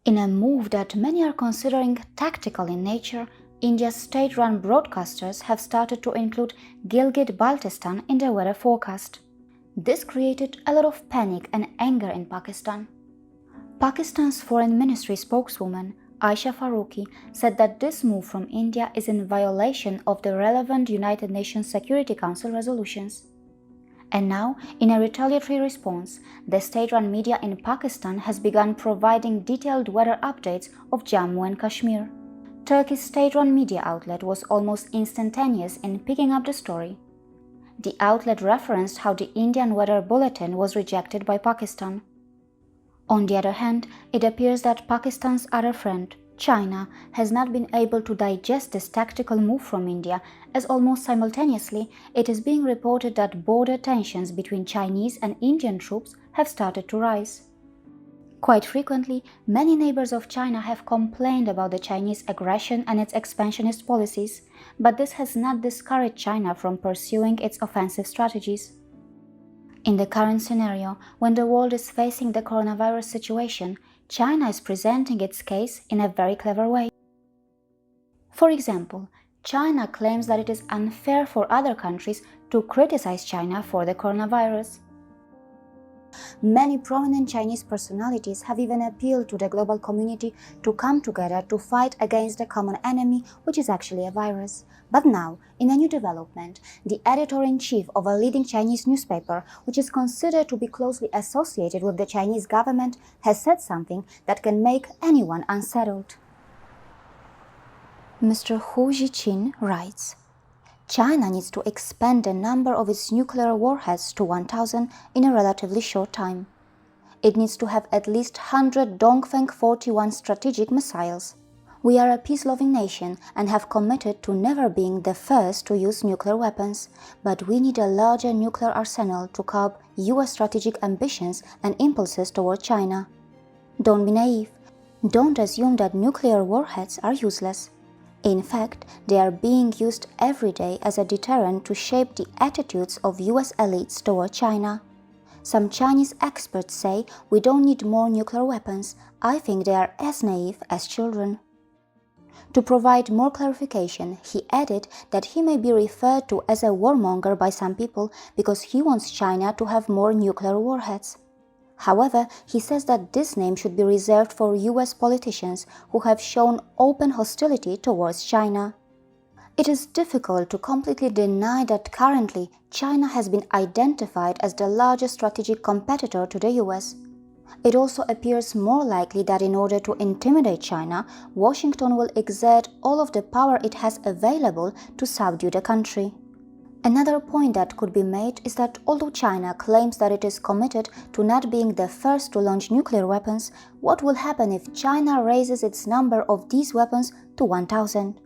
In a move that many are considering tactical in nature, India's state-run broadcasters have started to include Gilgit-Baltistan in their weather forecast. This created a lot of panic and anger in Pakistan. Pakistan's Foreign Ministry spokeswoman Aisha Faruqi said that this move from India is in violation of the relevant United Nations Security Council resolutions. And now, in a retaliatory response, the state-run media in Pakistan has begun providing detailed weather updates of Jammu and Kashmir. Turkey's state-run media outlet was almost instantaneous in picking up the story. The outlet referenced how the Indian weather bulletin was rejected by Pakistan. On the other hand, it appears that Pakistan's other friend, China, has not been able to digest this tactical move from India, as almost simultaneously it is being reported that border tensions between Chinese and Indian troops have started to rise. Quite frequently, many neighbors of China have complained about the Chinese aggression and its expansionist policies, but this has not discouraged China from pursuing its offensive strategies. In the current scenario, when the world is facing the coronavirus situation, China is presenting its case in a very clever way. For example, China claims that it is unfair for other countries to criticize China for the coronavirus. Many prominent Chinese personalities have even appealed to the global community to come together to fight against the common enemy, which is actually a virus. But now, in a new development, the editor-in-chief of a leading Chinese newspaper, which is considered to be closely associated with the Chinese government, has said something that can make anyone unsettled. Mr. Hu Jiqin writes, China needs to expand the number of its nuclear warheads to 1,000 in a relatively short time. It needs to have at least 100 Dongfeng 41 strategic missiles. We are a peace-loving nation and have committed to never being the first to use nuclear weapons, but we need a larger nuclear arsenal to curb US strategic ambitions and impulses toward China. Don't be naive. Don't assume that nuclear warheads are useless. In fact, they are being used every day as a deterrent to shape the attitudes of US elites toward China. Some Chinese experts say we don't need more nuclear weapons. I think they are as naive as children. To provide more clarification, he added that he may be referred to as a warmonger by some people because he wants China to have more nuclear warheads. However, he says that this name should be reserved for US politicians who have shown open hostility towards China. It is difficult to completely deny that currently China has been identified as the largest strategic competitor to the US. It also appears more likely that in order to intimidate China, Washington will exert all of the power it has available to subdue the country. Another point that could be made is that although China claims that it is committed to not being the first to launch nuclear weapons, what will happen if China raises its number of these weapons to 1,000?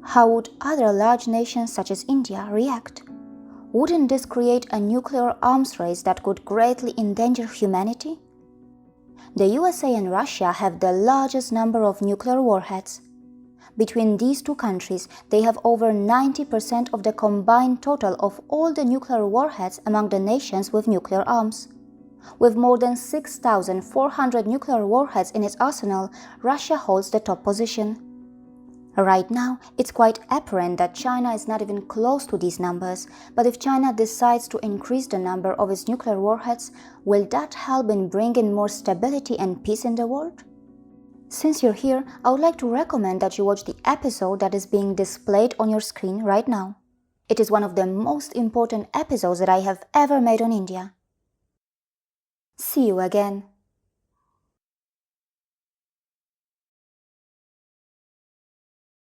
How would other large nations such as India react? Wouldn't this create a nuclear arms race that could greatly endanger humanity? The USA and Russia have the largest number of nuclear warheads. Between these two countries, they have over 90% of the combined total of all the nuclear warheads among the nations with nuclear arms. With more than 6,400 nuclear warheads in its arsenal, Russia holds the top position. Right now, it's quite apparent that China is not even close to these numbers, but if China decides to increase the number of its nuclear warheads, will that help in bringing more stability and peace in the world? Since you're here, I would like to recommend that you watch the episode that is being displayed on your screen right now. It is one of the most important episodes that I have ever made on India. See you again.